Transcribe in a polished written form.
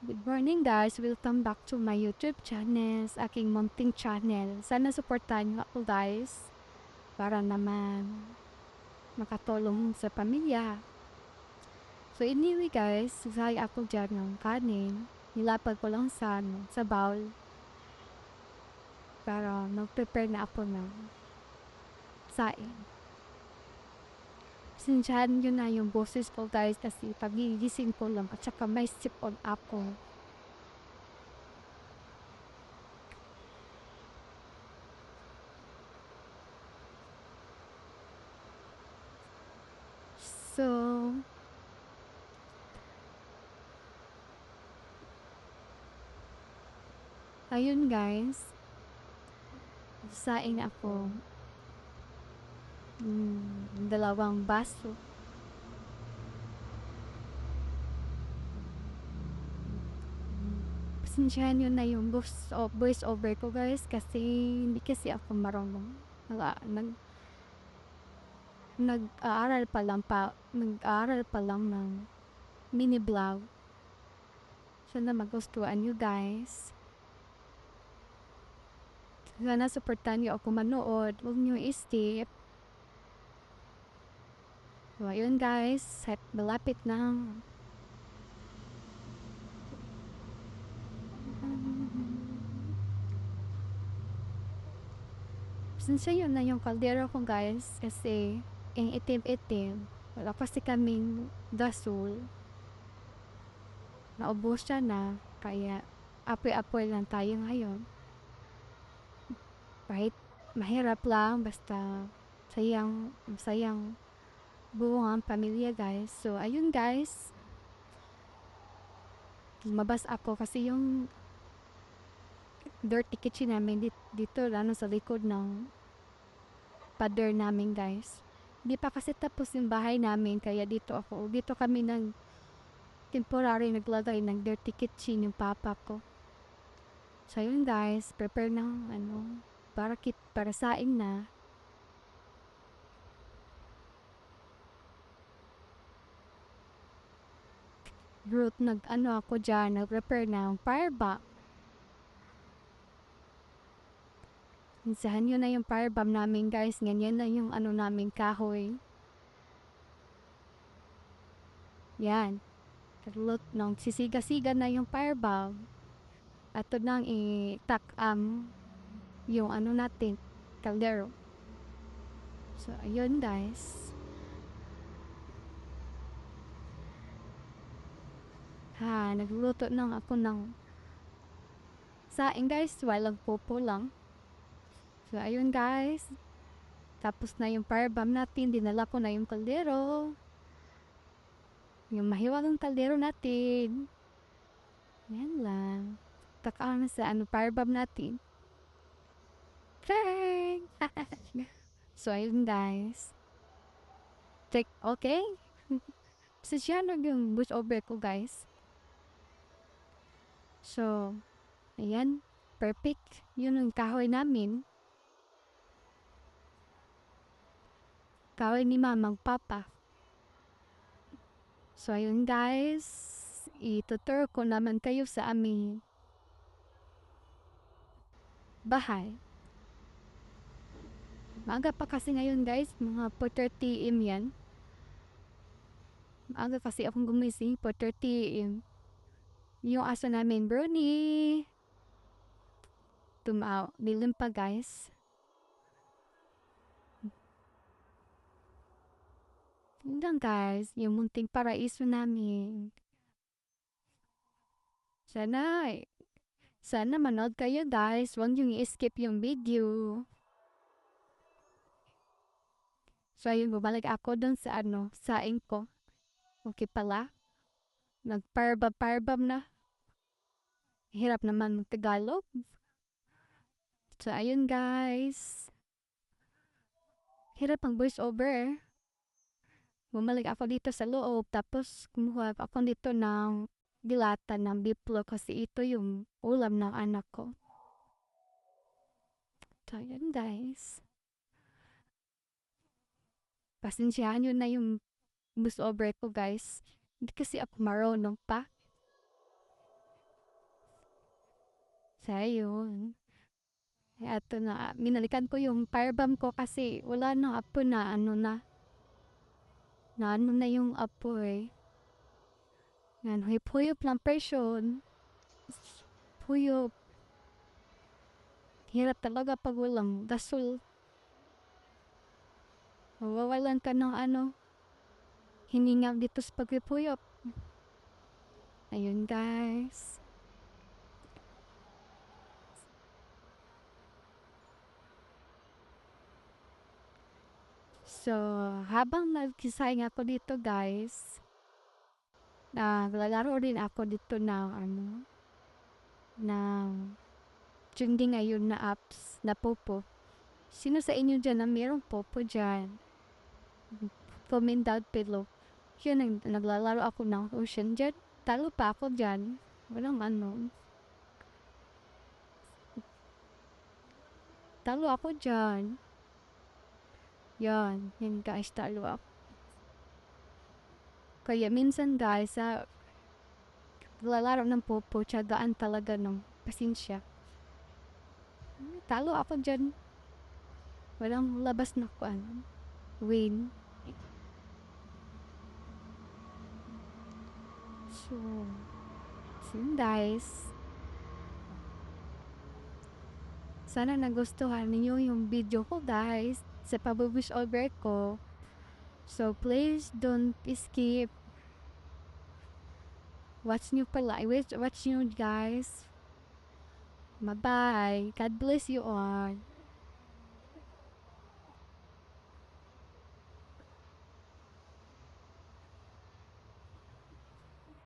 Good morning guys! Welcome back to my YouTube channel, sa aking munting channel. Sana supportahan niyo ako guys, para naman makatulong sa pamilya. So anyway guys, sasay ako dyan ng kanin. Nilapag ko lang sa bowl. Para mag-prepare na ako ng saing. Sinsahan nyo na yung boses ko guys kasi pagigising ko lang at saka may sipon ako. So, ayun guys, saing ako. Dalawang baso. Pasensyahan nyo na yung voice over ko guys kasi hindi kasi ako marunong. Nag-aaral pa lang ng mini vlog. Sana magustuhan nyo guys. Sana supportan nyo ako manood. Huwag nyo i-skip. So, ayun guys, malapit na. Pasensya yun na yung kaldero ko guys kasi yung itim-itim. Wala kasi kaming gasol. Naubos siya na, kaya apoy-apoy lang tayo ngayon. Kahit mahirap lang, basta sayang buong ang pamilya guys. So ayun guys, lumabas ako kasi yung dirty kitchen namin dito lalo sa likod ng pader namin guys. Hindi pa kasi tapos yung bahay namin, kaya dito kami temporary naglagay ng dirty kitchen yung papa ko. So yun guys, prepare ng para saing na. Ako dyan, nag-prepare ng firebomb. Insahan nyo na yung firebomb namin guys, ganyan na yung namin kahoy. Yan. Nang sisiga-siga na yung firebomb. Ato nang i-takam yung natin, kaldero. So, ayun guys. Nagluluto nang ako ng saing guys, walang popo lang. So, ayun guys. Tapos na yung firebomb natin, dinala ko na yung kaldero. Yung mahiwagang kaldero natin. Yan lang. Takaan na sa firebomb natin. Prank! So, ayun guys. Okay? Pasensyahan yung voice over ko guys. So, ayan. Perfect. Yun yung kahoy namin. Kahoy ni mamang papa. So, ayun guys. Itutur ko naman kayo sa aming bahay. Maaga pa kasi ngayon guys. Mga 4:30 am yan. Maaga kasi akong gumising. 4:30 am. Yung aso namin, Brownie. Dilim pa guys. Yun lang guys. Yung munting paraiso namin. Sana manood kayo guys. Huwag niyong i-skip yung video. So ayun, bumalik ako dun sa saing ko. Okay pala. Nag-firebomb na. Hirap naman mag-Tagalog. So ayun guys. Hirap ang voice over. Bumalik ako dito sa loob. Tapos kumuha ako dito ng dilata ng biplo kasi ito yung ulam ng anak ko. So ayun guys. Pasensyahan nyo na yung voice over ko guys. Hindi kasi ako marunong pa. Sa yun. Eto na, binalikan ko yung firebomb ko kasi wala na apo na ano na yung apoy. Yan, huyop-huyop lang person. Huyop. Hirap talaga pag walang dasol. Mawawalan ka ng hininga dito sa paghuyop. Ayun guys. So, habang nagkisay ako dito guys, naglalaro rin ako dito ng trending ngayon na apps na Popo. Sino sa inyo dyan na mayroong Popo dyan? Comment down below. Yun, naglalaro ako ng ocean dyan. Talo pa ako dyan. Walang Talo ako dyan. Yan guys, talo ako. Kaya minsan guys, lalaro ng Popo, tiyagaan talaga ng pasensya. Talo ako dyan. Walang labas na win. So, guys. Sana nagustuhan niyo yung video ko guys sa pag-wish over ko. So please don't skip. Watch nyo pala. Watch nyo guys. Bye-bye. God bless you all.